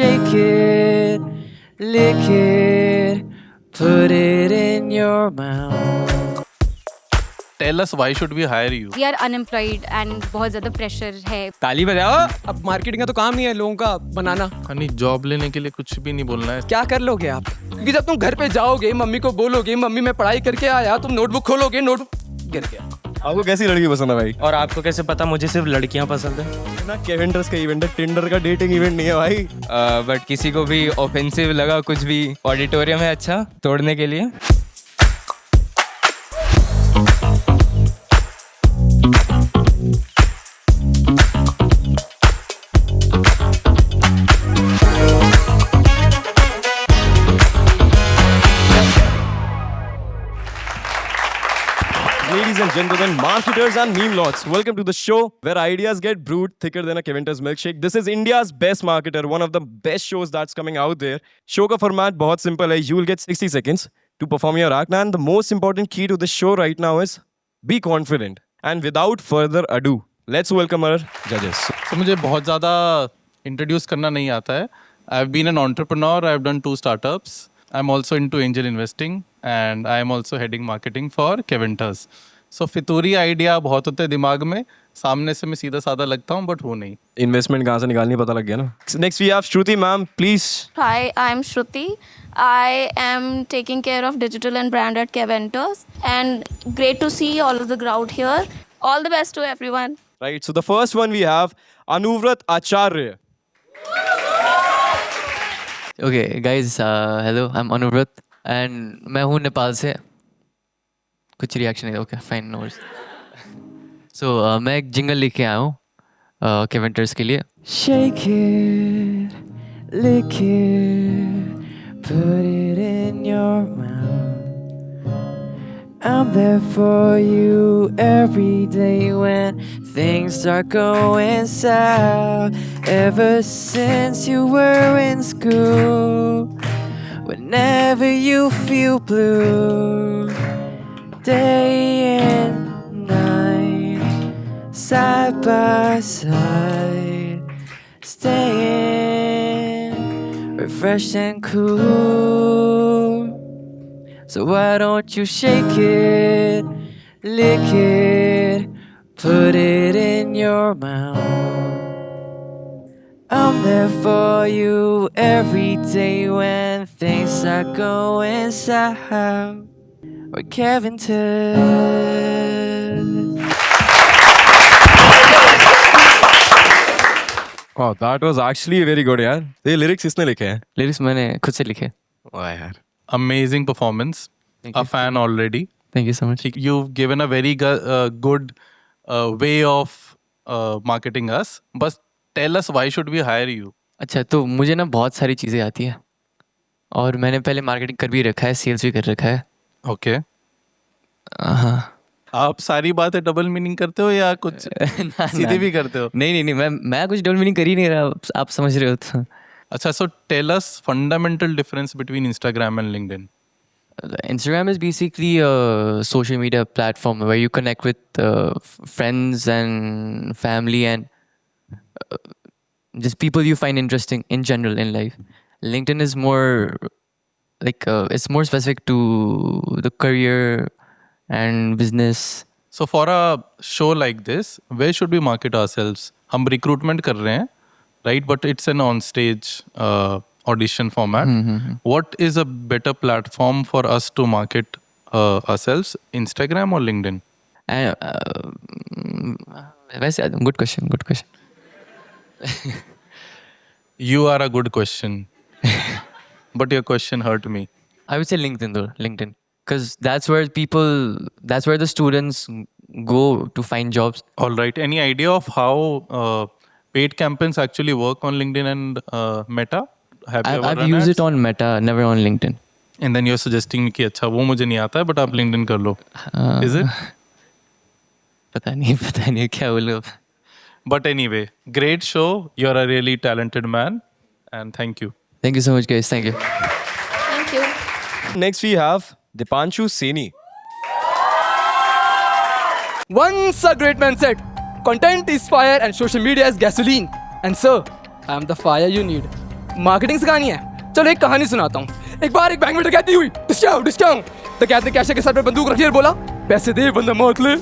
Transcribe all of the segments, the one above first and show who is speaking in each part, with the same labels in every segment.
Speaker 1: shake it, lick it, put it in your mouth.
Speaker 2: Tell us, why should we hire you?
Speaker 3: We are unemployed and बहुत ज़्यादा pressure है.
Speaker 4: ताली बजाओ. अब marketing का तो काम नहीं है लोगों का बनाना.
Speaker 2: नहीं, जॉब लेने के लिए कुछ भी नहीं बोलना है.
Speaker 4: क्या कर लोगे आप? क्योंकि जब तुम घर पे जाओगे मम्मी को बोलोगे मम्मी मैं पढ़ाई करके आया, तुम नोटबुक खोलोगे, नोटबुक गिर गया.
Speaker 5: आपको कैसी लड़की पसंद है भाई?
Speaker 6: और आपको कैसे पता मुझे सिर्फ लड़कियां पसंद है?
Speaker 5: ना केवेंटर्स का इवेंट है, टिंडर का डेटिंग इवेंट नहीं है भाई.
Speaker 6: बट किसी को भी ऑफेंसिव लगा कुछ भी ऑडिटोरियम है अच्छा तोड़ने के लिए.
Speaker 5: Ladies and gentlemen, marketers and meme lords, welcome to the show where ideas get brewed thicker than a Kevinter's milkshake. This is India's best marketer, one of the best shows that's coming out there. Show का format बहुत simple है. You will get 60 seconds to perform your act, and the most important key to the show right now is be confident. And without further ado, let's welcome our judges.
Speaker 2: तो मुझे बहुत ज़्यादा introduce करना नहीं आता है. I've been an entrepreneur. I've done 2 startups. I'm also into angel investing and I'm also heading marketing for Kevinters. So फितूरी idea बहुत होते हैं दिमाग में, सामने से मैं सीधा साधा लगता हूँ बट वो नहीं.
Speaker 5: Investment कहाँ से निकालनी पता लग गया ना. Next we have Shruti ma'am, please.
Speaker 7: Hi, I'm Shruti. I am taking care of digital and brand at Keventers, and great to see all of the crowd here. All the best to everyone.
Speaker 5: Right, so the first one we have Anuvrat Acharya.
Speaker 1: Okay, guys, hello, I'm Anuvrat and मैं हूँ नेपाल से. कुछ reaction नहीं. Okay fine, no worries. So मैं एक jingle लिख के आया हूँ केवेंटर्स के लिए. Shake it, lick it, put it in your mouth. I'm there for you every day when things start going south. Ever since you were in school, whenever you feel blue, day and night, side by side, staying refreshed and cool. So why don't you shake it, lick it, put it in your mouth. I'm there for you every day when things start going south. We're Kevinters.
Speaker 5: Oh, that was actually very good यार. ये lyrics किसने लिखे हैं?
Speaker 1: Lyrics मैंने खुद से लिखे.
Speaker 5: वाह यार.
Speaker 2: Amazing performance. A fan already.
Speaker 1: Thank you so much.
Speaker 2: You've given a very good way of marketing us. But tell us, why should we hire you?
Speaker 1: अच्छा, तो मुझे ना बहुत सारी चीज़ें आती हैं और मैंने पहले मार्केटिंग कर भी रखा है, सेल्स भी कर रखा है.
Speaker 2: Okay.
Speaker 1: हाँ.
Speaker 2: आप सारी बातें डबल मीनिंग करते हो या कुछ सीधे भी करते हो?
Speaker 1: नहीं, मैं कुछ डबल मीनिंग कर ही नहीं रहा, आप समझ रहे हो तो.
Speaker 2: अच्छा, so tell us fundamental difference between Instagram and LinkedIn.
Speaker 1: Instagram is basically a social media platform where you connect with friends and family and just people you find interesting in general in life. LinkedIn is more like it's more specific to the career and business.
Speaker 2: So for a show like this, where should we market ourselves? हम recruitment कर रहे हैं, right? But it's an on-stage audition format. What is a better platform for us to market ourselves? Instagram or LinkedIn?
Speaker 1: Good question.
Speaker 2: You are a good question. But your question hurt me.
Speaker 1: I would say LinkedIn though, LinkedIn. Because that's where the students go to find jobs.
Speaker 2: All right. Any idea of how paid campaigns actually work on LinkedIn and Meta?
Speaker 1: I've used it on Meta, never on LinkedIn.
Speaker 2: And then you're suggesting me कि अच्छा वो मुझे नहीं आता है, but आप LinkedIn कर लो. Is it?
Speaker 1: पता नहीं क्या बोलूं.
Speaker 2: But anyway, great show. You're a really talented man, and thank you.
Speaker 1: Thank you so much, guys. Thank you.
Speaker 7: Thank you.
Speaker 5: Next we have Dipanshu Seni.
Speaker 4: Once a great man said, content is fire and social media is gasoline. And sir, I am the fire you need. Marketing सिखानी है? चलो एक कहानी सुनाता हूँ। एक बार एक bank में डकैती हुई। डिस्काउंट। डकैत ने कैशियर के सर पे बंदूक रखी और बोला, पैसे दे वरना मौत ले।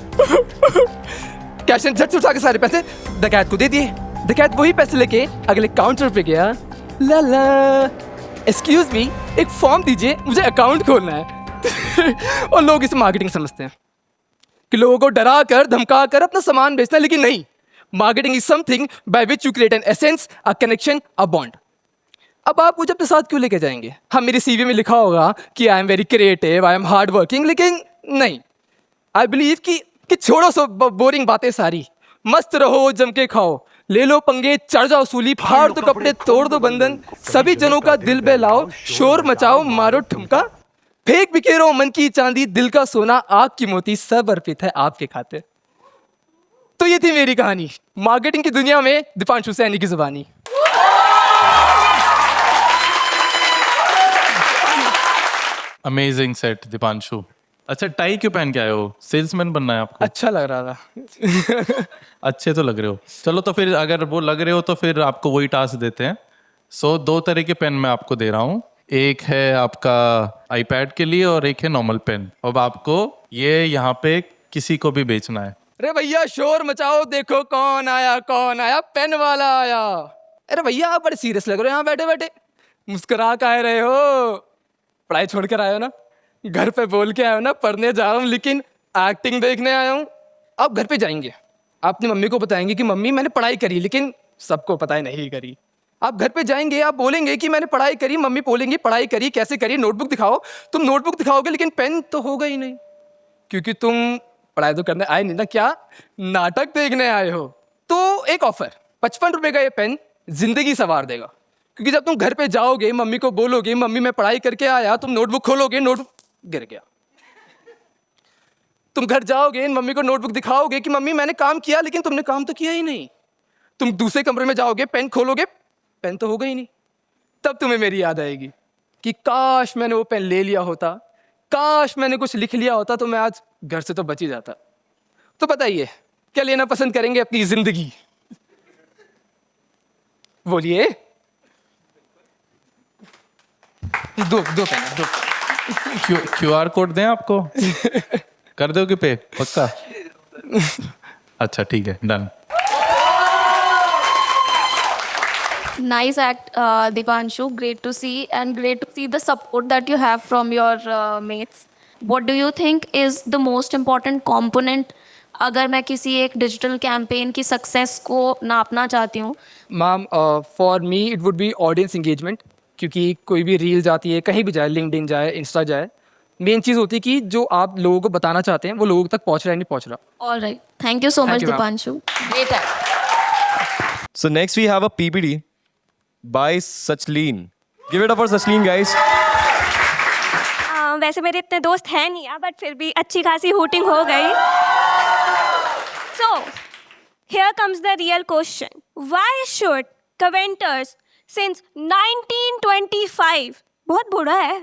Speaker 4: कैशियर झट से उठा के सारे पैसे डकैत को दे दिए। डकैत वही पैसे लेके अगले काउंटर पे गया। ला ला, एक्सक्यूज मी, एक फॉर्म दीजिए, मुझे अकाउंट खोलना है। और लोग इसे मार्केटिंग समझते हैं कि लोगों को डरा कर धमका कर अपना सामान बेचना है, लेकिन नहीं। Marketing is something by which you create an essence, a connection, a bond. अब आप मुझे अपने साथ क्यों लेके जाएंगे? हाँ, मेरे सीवी में लिखा होगा कि आई am very creative, I am hard working, लेकिन नहीं। आई बिलीव कि छोड़ो सो बोरिंग बातें सारी, मस्त रहो, जम के खाओ, ले लो पंगे, चढ़ जाओ सूली, फाड़ दो कपड़े, तोड़ दो बंधन, सभी जनों का दिल बहलाओ, शोर मचाओ, मारो ठुमका, फेंक बिखेरो मन की चांदी, दिल का सोना, आग की मोती, सब अर्पित है आपके खातिर। तो ये थी मेरी कहानी, मार्केटिंग की दुनिया में दीपांशु सैनी की जुबानी।
Speaker 2: Amazing set Deepanshu. अच्छा, टाई क्यों पहन के आए हो? सेल्समैन बनना है आपको?
Speaker 4: अच्छा लग रहा था।
Speaker 2: अच्छे तो लग रहे हो। चलो तो फिर अगर वो लग रहे हो तो फिर आपको वही टास्क देते हैं। सो 2 तरह के पेन मैं आपको दे रहा हूँ। एक है आपका आईपैड के लिए और एक है नॉर्मल पेन। अब आपको ये यहाँ पे किसी को भी बेचना है।
Speaker 4: अरे भैया शोर मचाओ, देखो कौन आया, पेन वाला आया। अरे भैया आप बड़े सीरियस लग रहे हो यहाँ बैठे बैठे, मुस्कुरा काहे रहे हो? पढ़ाई छोड़ कर आए हो ना? घर पे बोल के आए हो ना पढ़ने जा रहा हूँ, लेकिन एक्टिंग देखने आया हूँ। आप घर पे जाएंगे, आप अपनी मम्मी को बताएंगे कि मम्मी मैंने पढ़ाई करी, लेकिन सबको पता है नहीं करी। आप घर पे जाएंगे, आप बोलेंगे कि मैंने पढ़ाई करी, मम्मी बोलेंगी पढ़ाई करी कैसे करी, नोटबुक दिखाओ। तुम नोटबुक दिखाओगे लेकिन पेन तो होगा ही नहीं, क्योंकि तुम पढ़ाई तो करने आए नहीं ना, क्या नाटक देखने आए हो। तो एक ऑफर, 55 रुपए का ये पेन जिंदगी संवार देगा। क्योंकि जब तुम घर पे जाओगे, मम्मी को बोलोगे मम्मी मैं पढ़ाई करके आया, तुम नोटबुक खोलोगे, नोटबुक गिर गया। तुम घर जाओगे, मम्मी को नोटबुक दिखाओगे कि मम्मी मैंने काम किया, लेकिन तुमने काम तो किया ही नहीं। तुम दूसरे कमरे में जाओगे, पेन खोलोगे, पेन तो होगा ही नहीं। तब तुम्हें मेरी याद आएगी कि काश मैंने वो पेन ले लिया होता, काश मैंने कुछ लिख लिया होता, तो मैं आज घर से तो बच ही जाता। तो बताइए क्या लेना पसंद करेंगे अपनी जिंदगी? बोलिए। दो पेन, दो।
Speaker 2: QR कोड दें आपको? कर दोगे पे पक्का? अच्छा ठीक है, done.
Speaker 7: Nice act, Dipanshu. Great to see, and great to see the support that you have from your mates. What do you think is the most important component अगर मैं किसी एक डिजिटल कैंपेन की सक्सेस को नापना चाहती हूँ?
Speaker 4: Ma'am, for me it would be audience engagement. क्योंकि कोई भी रील जाती है, कहीं भी जाए, लिंक्डइन जाए, इंस्टा जाए, मेन चीज़ होती है कि जो आप लोगों को बताना चाहते हैं वो लोगों तक पहुंच रहा है नहीं पहुंच रहा।
Speaker 7: All right. Thank you so
Speaker 4: Thank
Speaker 7: much,
Speaker 4: you, ma'am.
Speaker 7: Dipanshu. Great act.
Speaker 5: So next we have a PPT by Sachleen. Give it up for Sachleen, guys.
Speaker 8: वैसे मेरे इतने दोस्त हैं नहीं, बट फिर भी अच्छी खासी हूटिंग हो गई। So here comes the real question, why should commenters since 1925, बहुत बूढ़ा है,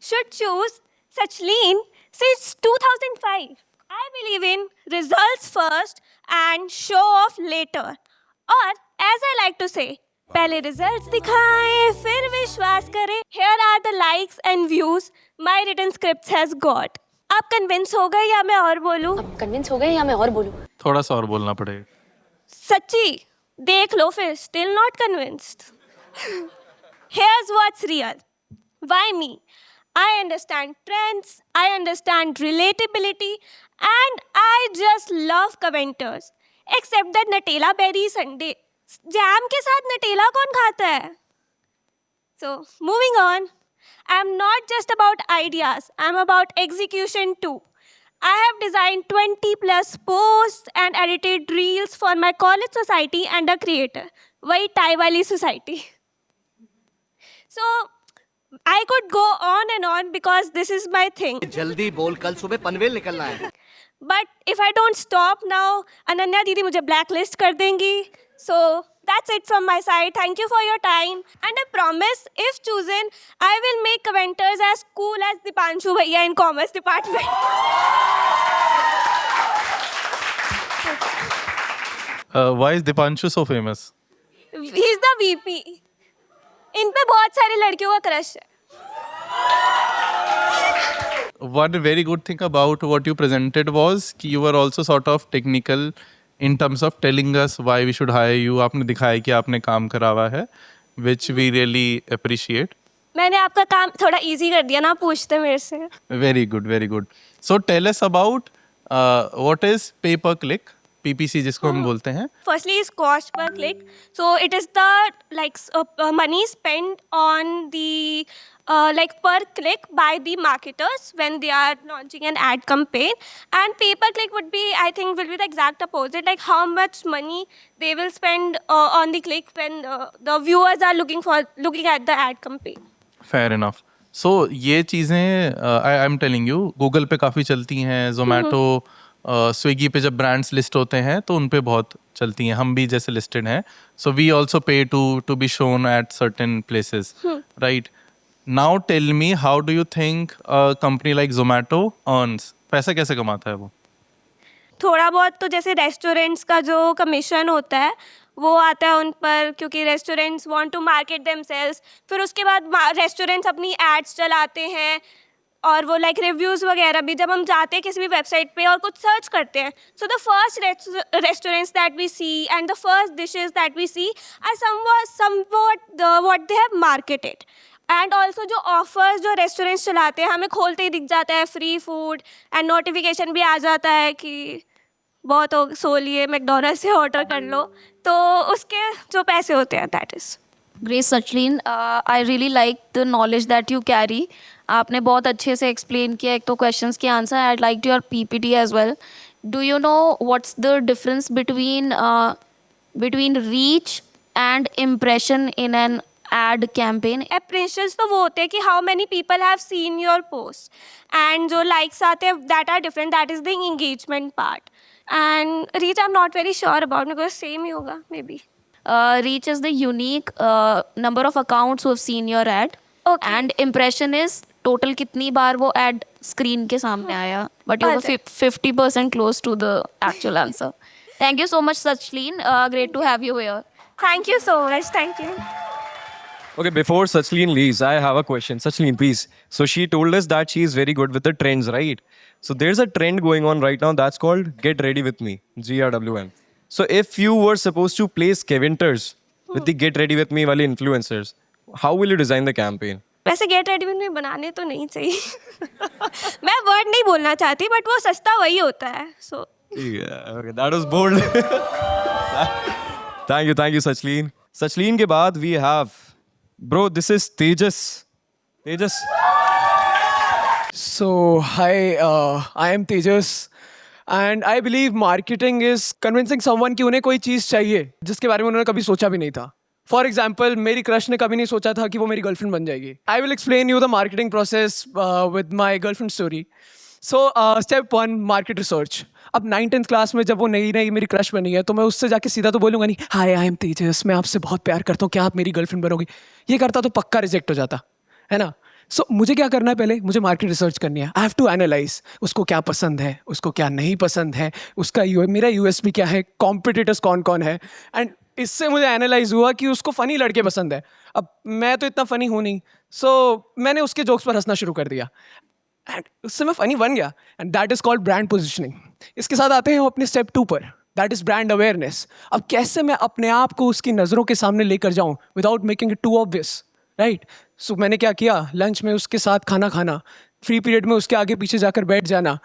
Speaker 8: should choose Sachleen since 2005? I believe in results first and show off later. और as I like to say, पहले results दिखाएं फिर विश्वास करें। Here are the likes and views my written scripts has got. आप कन्विंस हो गए या मैं और बोलूं?
Speaker 9: कन्विंस हो गए या मैं और बोलूं?
Speaker 2: थोड़ा सा और बोलना पड़ेगा।
Speaker 8: सच्ची देख लो फिर, still not convinced. Here's what's real. Why me? I understand trends, I understand relatability, and I just love commenters. Except that Nutella berry sundae. Jam के साथ नटेला कौन खाता है? So, moving on. I'm not just about ideas, I'm about execution too. I have designed 20 plus posts and edited reels for my college society and a creator. वही tie वाली society. So, I could go on and on because this is my thing.
Speaker 10: जल्दी बोल, कल सुबह पनवेल निकलना है।
Speaker 8: But if I don't stop now, Ananya दीदी मुझे blacklist कर देंगी. So that's it from my side. Thank you for your time. And I promise, if chosen, I will make commenters as cool as Dipanshu भैया in commerce department.
Speaker 2: Why is Dipanshu so famous?
Speaker 8: He's the VP इन पे बहुत सारी लड़कियों का crush है.
Speaker 2: One very good thing about what you presented was कि you were also sort of technical in terms of telling us why we should hire you. आपने दिखाया कि आपने काम करा हुआ है, which we really appreciate.
Speaker 8: मैंने आपका काम थोड़ा इजी कर दिया ना, पूछते मेरे से.
Speaker 2: Very good, very good. So tell us about what is pay per click, PPC जिसको हम बोलते हैं.
Speaker 8: Firstly is cost per click. So it is the money spent on the per click by the marketers when they are launching an ad campaign. And pay per click would be, I think, will be the exact opposite. Like how much money they will spend on the click when the viewers are looking at the ad campaign.
Speaker 2: Fair enough. So ये चीज़ें I am telling you Google पे काफ़ी चलती हैं, जोमेटो स्विगी पे जब brands list होते हैं तो उन पे बहुत चलती हैं. हम भी जैसे लिस्टेड हैं, so we also pay to be shown at certain places, right. Now tell me, how do you think company like Zomato earns? पैसा कैसे कमाता है वो?
Speaker 8: थोड़ा बहुत तो जैसे रेस्टोरेंट्स का जो कमीशन होता है वो आता है उन पर, क्योंकि restaurants want to market themselves. फिर उसके बाद रेस्टोरेंट्स अपनी एड्स चलाते हैं और वो लाइक रिव्यूज़ वगैरह भी. जब हम जाते हैं किसी भी वेबसाइट पे और कुछ सर्च करते हैं, so the first restaurants that we see and the first dishes that we see are somewhat what they have marketed. And also जो ऑफर्स जो रेस्टोरेंट्स चलाते हैं हमें खोलते ही दिख जाता है फ्री फूड, एंड नोटिफिकेशन भी आ जाता है कि बहुत हो सो लिए मैकडोनल्ड्स से ऑर्डर कर लो, तो उसके जो पैसे होते हैं that is.
Speaker 7: Great, Sachin. I really like the knowledge that you carry. आपने बहुत अच्छे से explain किया एक तो questions के answer. I liked your PPT as well. Do you know what's the difference between reach and impression in an ad campaign?
Speaker 8: Impressions तो वो होते हैं कि how many people have seen your post, and जो likes आते हैं that are different, that is the engagement part. And reach I'm not very sure about, because same ही होगा maybe.
Speaker 7: Reach is the unique number of accounts who have seen your ad.
Speaker 8: Okay.
Speaker 7: And impression is total कितनी बार वो ad screen के सामने आया. But you were 50% close to the actual answer. Thank you so much, Sachin. Great to have you here.
Speaker 8: Thank you so much. Thank you.
Speaker 5: Okay, before Sachin leaves, I have a question. Sachin, please. So she told us that she is very good with the trends, right? So there's a trend going on right now that's called Get Ready With Me, GRWM. So if you were supposed to place Kevinters with the Get Ready With Me वाले influencers, how will you design the campaign?
Speaker 8: वैसे get ready with me बनाने तो नहीं चाहिए. मैं word नहीं बोलना चाहती, बट वो सस्ता वही होता है. So
Speaker 5: Yeah, okay, that was bold. Thank you, Sachin. Sachin के बाद we have, bro, this is Tejas. Tejas.
Speaker 4: So, hi, I am Tejas. And I believe marketing is convincing someone कि उन्हें कोई चीज़ चाहिए जिसके बारे में उन्होंने कभी सोचा भी नहीं था. फॉर एग्जाम्पल, मेरी क्रश ने कभी नहीं सोचा था कि वो मेरी गर्लफ्रेंड बन जाएगी. I will explain you the marketing process with my girlfriend story. So step 1, market research. अब 9th क्लास में जब वो नई मेरी क्रश बनी है तो मैं उससे जाके सीधा तो बोलूँगा नहीं, हाय आई एम तेजस, मैं आपसे बहुत प्यार करता हूँ, क्या आप मेरी गर्लफ्रेंड बनोगी? ये करता तो पक्का रिजेक्ट हो जाता है ना. सो मुझे क्या करना है, पहले मुझे मार्केट रिसर्च करनी है. आई हैव टू एनालाइज उसको क्या पसंद है, उसको क्या नहीं पसंद है, उसका मेरा यूएसपी क्या है, कॉम्पिटिटर्स कौन कौन है. एंड इससे मुझे एनालाइज हुआ कि उसको फ़नी लड़के पसंद है. अब मैं तो इतना फ़नी हूँ नहीं, सो मैंने उसके जोक्स पर हंसना शुरू कर दिया एंड उससे मैं फ़नी बन गया. And that is called brand positioning. इसके साथ आते हैं हम अपने स्टेप 2 पर, दैट इज़ ब्रांड अवेयरनेस. अब कैसे मैं अपने आप को उसकी नज़रों के सामने लेकर जाऊँ without making it too obvious, right. So मैंने क्या किया, लंच में उसके साथ खाना खाना, फ्री पीरियड में उसके आगे पीछे जाकर बैठ जाना,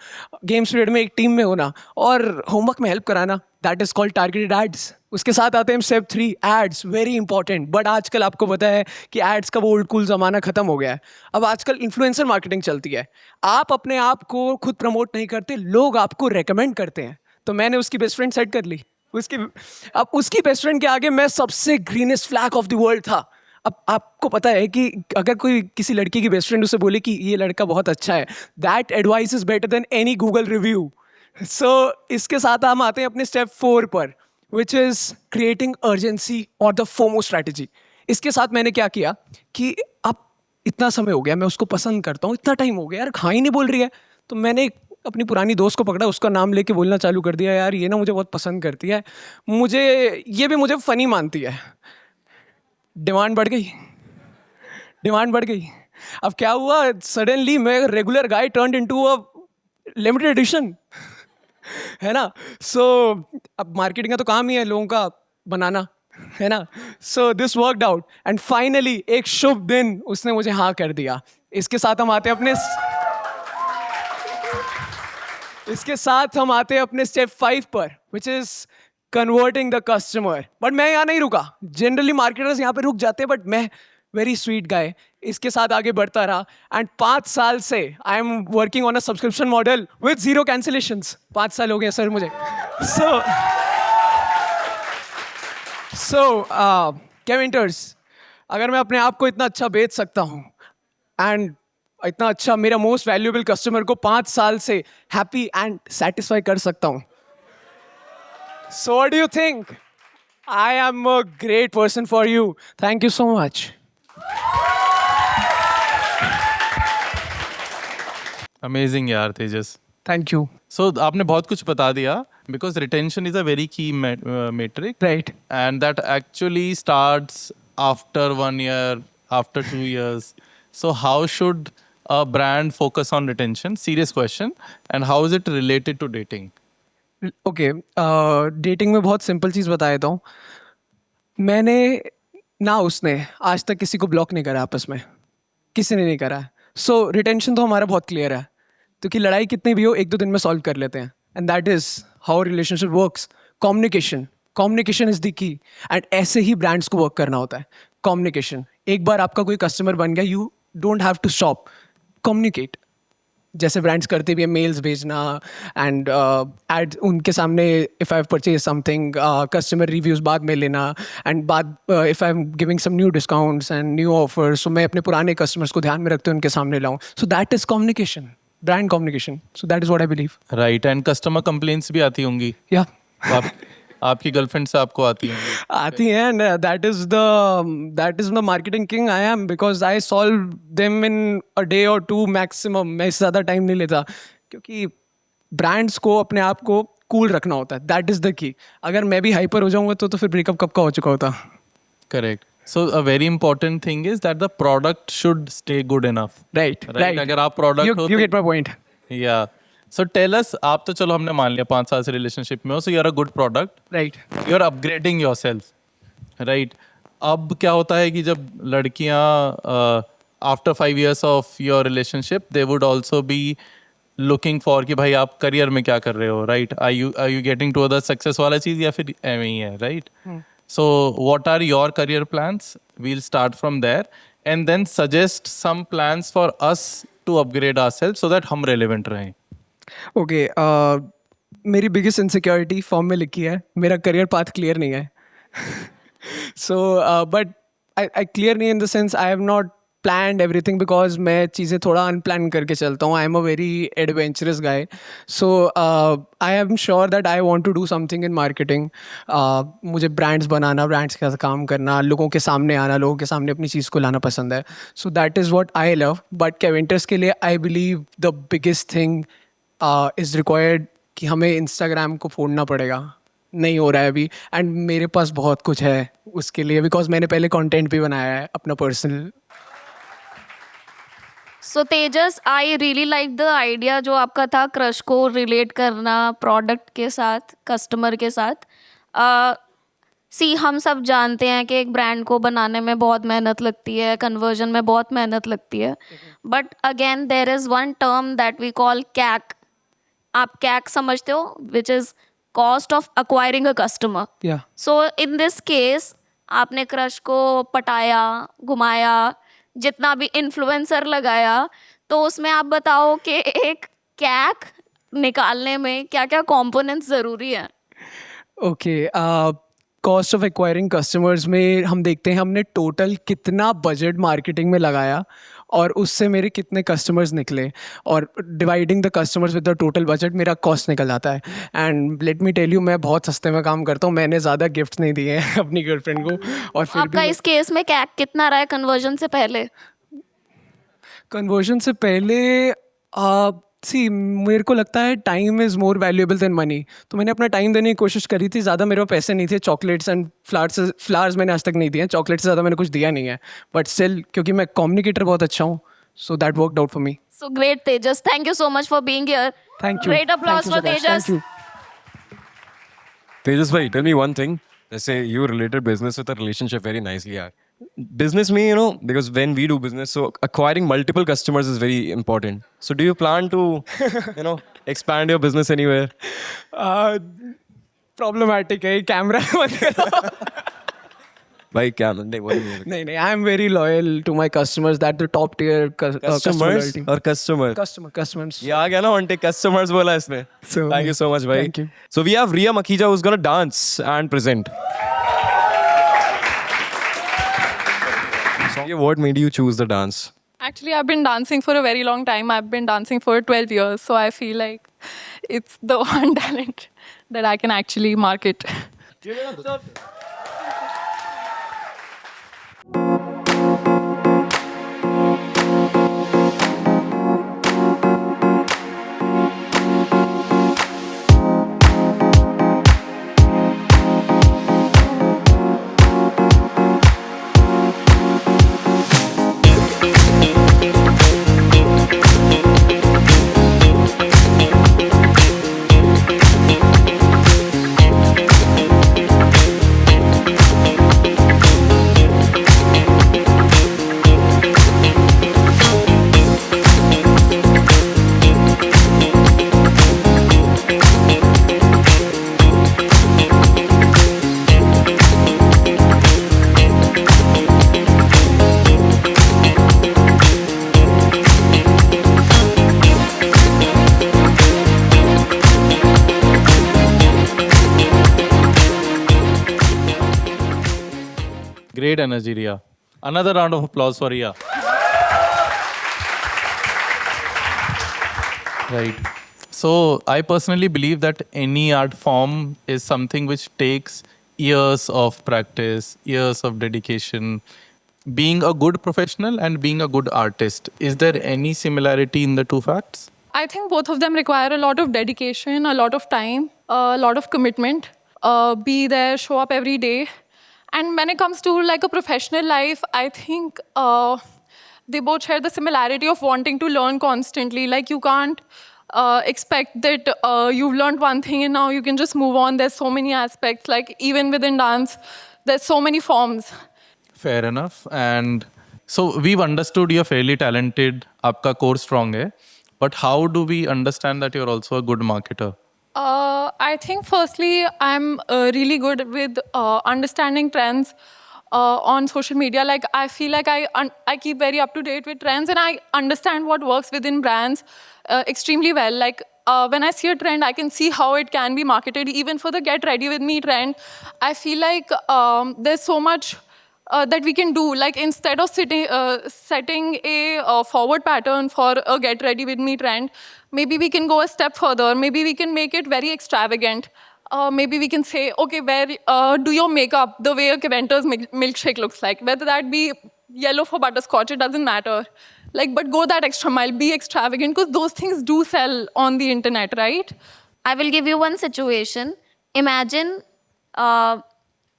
Speaker 4: गेम्स पीरियड में एक टीम में होना और होमवर्क में हेल्प कराना. That is called targeted ads. उसके साथ आते हैं step 3, ads. Very important. But आजकल आपको पता है कि एड्स का वो ओल्ड कूल ज़माना ख़त्म हो गया है. अब आजकल इन्फ्लुएंसर मार्केटिंग चलती है. आप अपने आप को खुद प्रमोट नहीं करते, लोग आपको रेकमेंड करते हैं. तो मैंने उसकी बेस्ट फ्रेंड सेट कर ली. अब उसकी बेस्ट फ्रेंड के आगे मैं सबसे greenest flag of the world था. अब आपको पता है कि अगर कोई किसी लड़की की बेस्ट फ्रेंड उसे बोले कि ये लड़का बहुत अच्छा है, that advice is better than any Google review. So इसके साथ हम आते हैं अपने स्टेप 4 पर, विच इज़ क्रिएटिंग अर्जेंसी और द फोमो स्ट्रैटेजी. इसके साथ मैंने क्या किया कि अब इतना समय हो गया, मैं उसको पसंद करता हूँ, इतना टाइम हो गया यार, हाँ ही नहीं बोल रही है. तो मैंने अपनी पुरानी दोस्त को पकड़ा, उसका नाम लेके बोलना चालू कर दिया, यार ये ना मुझे बहुत पसंद करती है, ये भी मुझे फ़नी मानती है. डिमांड बढ़ गई. डिमांड बढ़ गई. अब क्या हुआ, सडनली मैं regular guy turn into a limited edition, है ना. सो अब मार्केटिंग का तो काम ही है लोगों का बनाना, है ना. So this worked out and finally एक शुभ दिन उसने मुझे हाँ कर दिया. इसके साथ हम आते अपने स्टेप 5 पर, which is converting the customer. But मैं यहाँ नहीं रुका. जनरली मार्केटर्स यहाँ पे रुक जाते हैं, बट मैं वेरी स्वीट गाय इसके साथ आगे बढ़ता रहा. एंड 5 साल से I am working on a subscription model with 0 cancellations. 5 साल हो गए सर मुझे. सो केविंटर्स, अगर मैं अपने आप को इतना अच्छा बेच सकता हूँ एंड इतना अच्छा मेरा मोस्ट वैल्यूएबल कस्टमर को 5 साल से हैप्पी एंड सेटिस्फाई कर सकता हूँ, so what do you think? I am a great person for you. Thank you so much.
Speaker 2: Amazing यार तेजस.
Speaker 4: Thank you.
Speaker 2: सो आपने बहुत कुछ बता दिया, because retention is a very key metric,
Speaker 4: right.
Speaker 2: and that actually starts after 1 year, after 2 years. So how should a brand focus on retention? Serious question. And how is it related to dating?
Speaker 4: Okay, dating में बहुत simple चीज़ बता देता हूँ. मैंने ना उसने आज तक किसी को ब्लॉक नहीं करा आपस में, किसी ने नहीं करा है. सो रिटेंशन तो हमारा बहुत क्लियर है, क्योंकि लड़ाई कितनी भी हो 1-2 दिन में सॉल्व कर लेते हैं. And that is how relationship works. Communication is the key. And ऐसे ही ब्रांड्स को वर्क करना होता है. कम्युनिकेशन. एक बार आपका कोई कस्टमर बन गया, you don't have to stop. Communicate. जैसे ब्रांड्स करते भी हैं, मेल्स भेजना एंड एड उनके सामने, if I have purchase something, customer reviews बाद में लेना. एंड बाद if I am giving some new discounts and new offers, so मैं अपने पुराने कस्टमर्स को ध्यान में रखते हुए उनके सामने लाऊं. सो that is communication, brand communication. So that is what I believe.
Speaker 2: Right. And customer complaints भी आती होंगी.
Speaker 4: या
Speaker 2: आपकी गर्लफ्रेंड से आपको आती होंगी.
Speaker 4: आती हैं. And that is the marketing king I am, because I solve them in a day और 2 मैक्सिमम. मैं इससे ज़्यादा टाइम नहीं लेता, क्योंकि ब्रांड्स को अपने आप को कूल रखना होता है. That is the key. अगर मैं भी हाइपर हो जाऊंगा तो फिर ब्रेकअप कब का हो चुका होता.
Speaker 2: Correct. So a very important thing is that the product should stay good enough.
Speaker 4: Right.
Speaker 2: अगर आप product हो
Speaker 4: you get my point.
Speaker 2: Yeah. So tell us, आप तो चलो हमने मान लिया 5 साल से रिलेशनशिप में हो, so you're a good product.
Speaker 4: Right.
Speaker 2: You're upgrading yourself, right? अब क्या होता है कि जब लड़कियां after 5 years of your relationship, they would also be looking for कि भाई आप करियर में क्या कर रहे हो, right? Are you getting to other success वाला चीज़ या फिर एवं ही है, right? So what are your career plans? We'll start from there and then suggest some plans for us to upgrade ourselves so that हम relevant रहें.
Speaker 4: Okay, मेरी biggest insecurity form में लिखी है, मेरा करियर पाथ क्लियर नहीं है. So but I clear नहीं in the sense I have not planned everything, because मैं चीज़ें थोड़ा अनप्लान करके चलता हूँ. I am a very adventurous guy. So I am sure that I want to do something in marketing. मुझे brands बनाना, brands के साथ काम करना, लोगों के सामने आना, लोगों के सामने अपनी चीज़ को लाना पसंद है. So that is what I love. But Keventers के लिए I believe the biggest thing is required कि हमें इंस्टाग्राम को फोड़ना पड़ेगा. नहीं हो रहा है अभी, एंड मेरे पास बहुत कुछ है उसके लिए, बिकॉज मैंने पहले कंटेंट भी बनाया है अपना personal.
Speaker 7: So Tejas, I really like the idea जो आपका था, क्रश को रिलेट करना प्रोडक्ट के साथ, कस्टमर के साथ. सी हम सब जानते हैं कि एक ब्रांड को बनाने में बहुत मेहनत लगती है, कन्वर्जन में बहुत मेहनत लगती है. But again there is one term that we call CAC. आप कैक समझते हो, which is cost of acquiring a customer.
Speaker 4: या
Speaker 7: सो इन दिस केस आपने क्रश को पटाया, घुमाया, जितना भी इन्फ्लुएंसर लगाया, तो उसमें आप बताओ कि एक कैक निकालने में क्या क्या कंपोनेंट्स ज़रूरी हैं.
Speaker 4: Okay, cost of acquiring customers में हम देखते हैं हमने टोटल कितना बजट मार्केटिंग में लगाया और उससे मेरे कितने कस्टमर्स निकले, और dividing the customers with the total budget मेरा कॉस्ट निकल जाता है. And let me tell you, मैं बहुत सस्ते में काम करता हूँ. मैंने ज़्यादा गिफ्ट नहीं दिए हैं अपनी गर्लफ्रेंड को. और फिर
Speaker 7: आपका इस केस में कैक कितना रहा है कन्वर्जन से पहले?
Speaker 4: कन्वर्जन से पहले
Speaker 9: सी मेरे को लगता है time is more valuable then money. तो मैंने अपना टाइम देने की कोशिश करी थी. ज़्यादा मेरे पास पैसे नहीं थे. चॉकलेट्स एंड फ्लावर्स मैंने आज तक नहीं दिए. चॉकलेट से ज़्यादा मैंने कुछ दिया नहीं है. बट स्टिल क्योंकि मैं कम्युनिकेटर बहुत अच्छा हूँ, so that worked out for me.
Speaker 7: So great, Tejas. Thank you so much for being here.
Speaker 9: Thank you.
Speaker 7: Great applause
Speaker 9: Thank you
Speaker 7: for
Speaker 9: so much.
Speaker 7: Tejas.
Speaker 9: Thank you.
Speaker 5: Tejas bhai, tell me one thing. Let's say you related business with a relationship very nicely. Yaar. Business me, you know, because when we do business, so acquiring multiple customers is very important. So do you plan to, you know, expand your business anywhere?
Speaker 9: Problematic है camera.
Speaker 5: Bhai, क्या नहीं बोल रही है.
Speaker 9: नहीं, I am very loyal to my customers. That the top tier
Speaker 5: Customers or customer?
Speaker 9: customers.
Speaker 5: ये आ गया ना one take customers बोला इसने.
Speaker 9: So,
Speaker 5: Thank you so much, bhai.
Speaker 9: thank you.
Speaker 5: So we have Ria Makhija who's gonna dance and present. So what made you choose the dance?
Speaker 11: Actually, I've been dancing for a very long time. I've been dancing for 12 years. So I feel like it's the one talent that I can actually market.
Speaker 2: Great energy, Ria. Another round of applause for Ria. Right. So I personally believe that any art form is something which takes years of practice, years of dedication. Being a good professional and being a good artist, is there any similarity in the two facts?
Speaker 11: I think both of them require a lot of dedication, a lot of time, a lot of commitment. Be there, show up every day. And when it comes to like a professional life, I think they both share the similarity of wanting to learn constantly. Like you can't expect that you've learned one thing and now you can just move on. There's so many aspects. Like even within dance, there's so many forms.
Speaker 2: Fair enough. And so we've understood you're fairly talented, आपका core strong है. But how do we understand that you're also a good marketer?
Speaker 11: I think firstly, I'm really good with understanding trends on social media. Like I feel like I keep very up to date with trends and I understand what works within brands extremely well. Like when I see a trend, I can see how it can be marketed. Even for the Get Ready With Me trend, I feel like there's so much that we can do. Like instead of setting a forward pattern for a Get Ready With Me trend, maybe we can go a step further. Maybe we can make it very extravagant. Maybe we can say, okay, where do your makeup the way a Keventer's milkshake looks like. Whether that be yellow for butterscotch, it doesn't matter. Like, but go that extra mile, be extravagant, because those things do sell on the internet, right?
Speaker 7: I will give you one situation. Imagine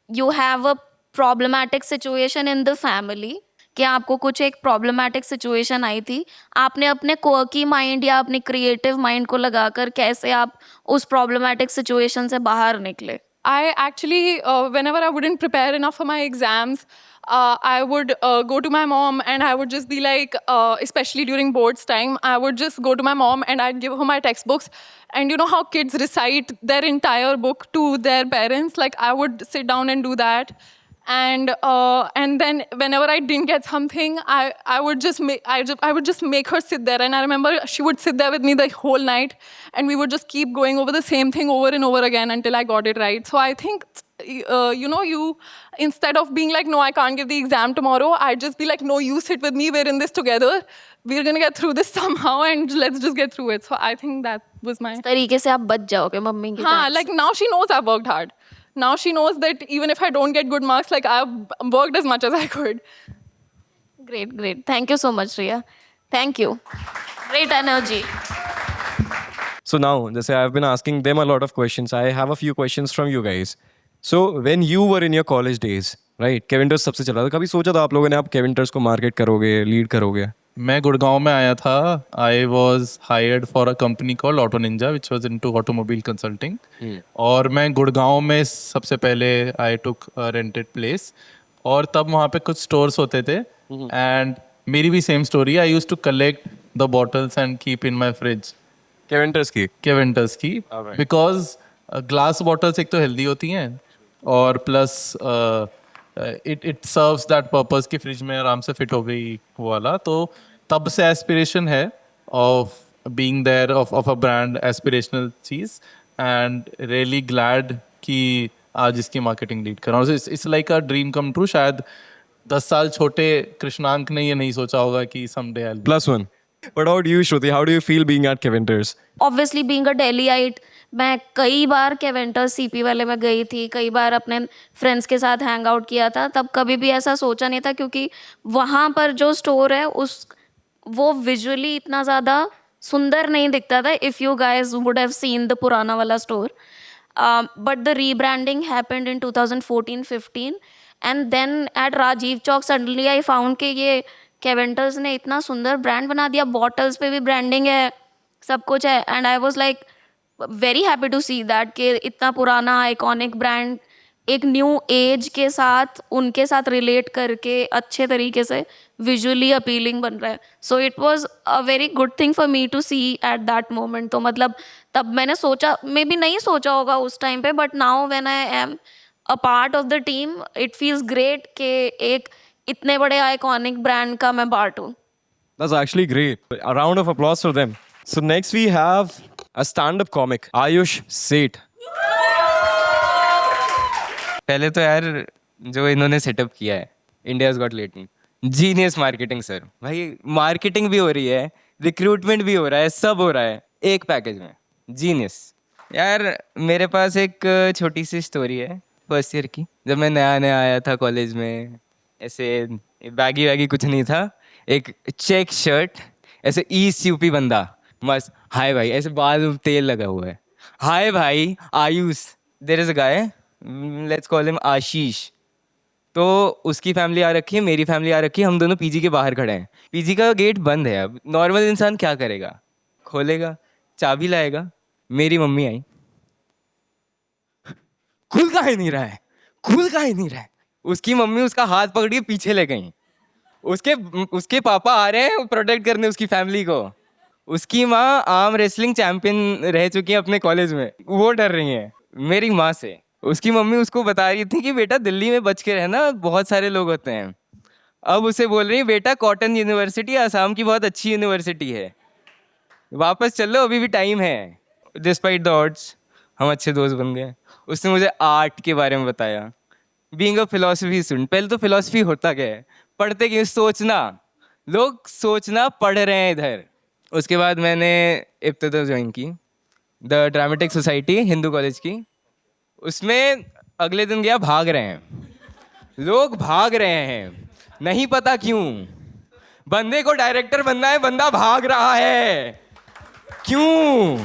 Speaker 7: you have a problematic situation in the family. कि आपको कुछ एक problematic situation आई थी, आपने अपने quirky mind या अपने creative mind को लगाकर कैसे आप उस प्रॉब्लमैटिक सिचुएशन से बाहर निकले?
Speaker 11: I actually, whenever I wouldn't prepare enough for my exams, I would go to my mom and I would just be like, especially during boards time, I would just go to my mom and I'd give her my textbooks. And you know how kids recite their entire book to their parents? Like I would sit down and do that. And then whenever I didn't get something, I would just make her sit there. And I remember she would sit there with me the whole night, and we would just keep going over the same thing over and over again until I got it right. So I think, you instead of being like, no, I can't give the exam tomorrow, I'd just be like, no, you sit with me. We're in this together. We're gonna get through this somehow, and let's just get through it. So I think that was my.
Speaker 7: इस तरीके से आप बच जाओगे mummy की
Speaker 11: हाँ, like now she knows I've worked hard. Now she knows that even if I don't get good marks, like I've worked as much as I could.
Speaker 7: Great. Thank you so much, Riya. Thank you. Great energy.
Speaker 5: So now, जैसे I've been asking them a lot of questions. I have a few questions from you guys. So when you were in your college days, right? Kevinters सबसे चला था. कभी सोचा था आप लोगों ने आप Kevinters को मार्केट करोगे, लीड करोगे?
Speaker 2: मैं गुड़गांव में आया था. I was hired for a company called Auto Ninja which was into automobile consulting. और मैं गुड़गांव में सबसे पहले आई टुक रेंटेड प्लेस, और तब वहाँ पे कुछ स्टोर्स होते थे. एंड मेरी भी same story. I use to collect the bottles and keep in my fridge. Keventers की बिकॉज ग्लास बॉटल्स एक तो हेल्दी होती हैं, और plus it serves that purpose कि फ्रिज में आराम से फिट हो गई वो वाला. तो तब से एस्पिरेशन है of being there of a brand, aspirational चीज़. एंड रियली ग्लैड कि आज इसकी मार्केटिंग लीड कर रहा हूँ. It's like a dream come true. शायद 10 साल छोटे कृष्णांक ने ये नहीं सोचा होगा कि someday I
Speaker 5: +1. What about you, Shruti? How do you feel being at Kevinters?
Speaker 7: Obviously being a Delhiite, मैं कई बार केवेंटर्स सीपी वाले में गई थी, कई बार अपने फ्रेंड्स के साथ हैंग आउट किया था. तब कभी भी ऐसा सोचा नहीं था, क्योंकि वहाँ पर जो स्टोर है वो विजुअली इतना ज़्यादा सुंदर नहीं दिखता था. If you guys would have seen the पुराना वाला store, but the rebranding happened in 2014-15, and then at Rajiv Chowk suddenly I found कि ये केवेंटर्स ने इतना सुंदर ब्रांड बना दिया. बॉटल्स पे भी ब्रांडिंग है, सब कुछ है. And I was like very happy to see that कि इतना पुराना आइकॉनिक ब्रांड एक न्यू एज के साथ उनके साथ रिलेट करके अच्छे तरीके से विजुअली अपीलिंग बन रहा है. So it was a very good thing for me to see at that moment. तो मतलब तब मैंने सोचा, मे बी नहीं सोचा होगा उस टाइम पे, but now when I am a part of the team it feels great कि एक इतने बड़े आइकॉनिक ब्रांड का मैं पार्ट हूँ.
Speaker 5: That's actually great. A round of applause for them. So next we have a stand-up comic, Ayush Seth.
Speaker 6: पहले तो यार जो इन्होंने सेटअप किया है India's got latent, genius marketing sir. भाई मार्केटिंग भी हो रही है, रिक्रूटमेंट भी हो रहा है, सब हो रहा है एक पैकेज में. जीनियस. यार मेरे पास एक छोटी सी स्टोरी है फर्स्ट ईयर की. जब मैं नया नया आया था कॉलेज में, ऐसे बैगी वैगी कुछ नहीं था, एक चेक शर्ट, ऐसे ईस्ट यूपी बंदा, मस्त. हाय भाई, ऐसे बाल में तेल लगा हुआ है. हाय भाई Ayush, there is a guy, let's call him Ashish. तो उसकी फैमिली आ रखी है, मेरी फैमिली आ रखी है, हम दोनों पीजी के बाहर खड़े हैं. पीजी का गेट बंद है. अब नॉर्मल इंसान क्या करेगा? खोलेगा, चाबी लाएगा. मेरी मम्मी आई, खुल का ही नहीं रहा है, खुल का ही नहीं रहा है. उसकी मम्मी उसका हाथ पकड़ के पीछे ले गई. उसके पापा आ रहे हैं प्रोटेक्ट करने उसकी फैमिली को. उसकी माँ आर्म रेसलिंग चैंपियन रह चुकी है अपने कॉलेज में, वो डर रही है मेरी माँ से. उसकी मम्मी उसको बता रही थी कि बेटा दिल्ली में बच के रहना, बहुत सारे लोग होते हैं. अब उसे बोल रही बेटा कॉटन यूनिवर्सिटी आसाम की बहुत अच्छी यूनिवर्सिटी है, वापस चल लो, अभी भी टाइम है. डिस्पाइट द ऑड्स हम अच्छे दोस्त बन गए. उसने मुझे आर्ट के बारे में बताया. बीइंग अ फिलोसफी स्टूडेंट, पहले तो फिलोसफी होता क्या है, पढ़ते क्यों, सोचना. लोग सोचना पढ़ रहे हैं इधर. उसके बाद मैंने इब्तिदा ज्वाइन की, the dramatic society Hindu college की. उसमें अगले दिन गया, भाग रहे हैं लोग, भाग रहे हैं, नहीं पता क्यों. बंदे को डायरेक्टर बनना है, बंदा भाग रहा है, क्यों?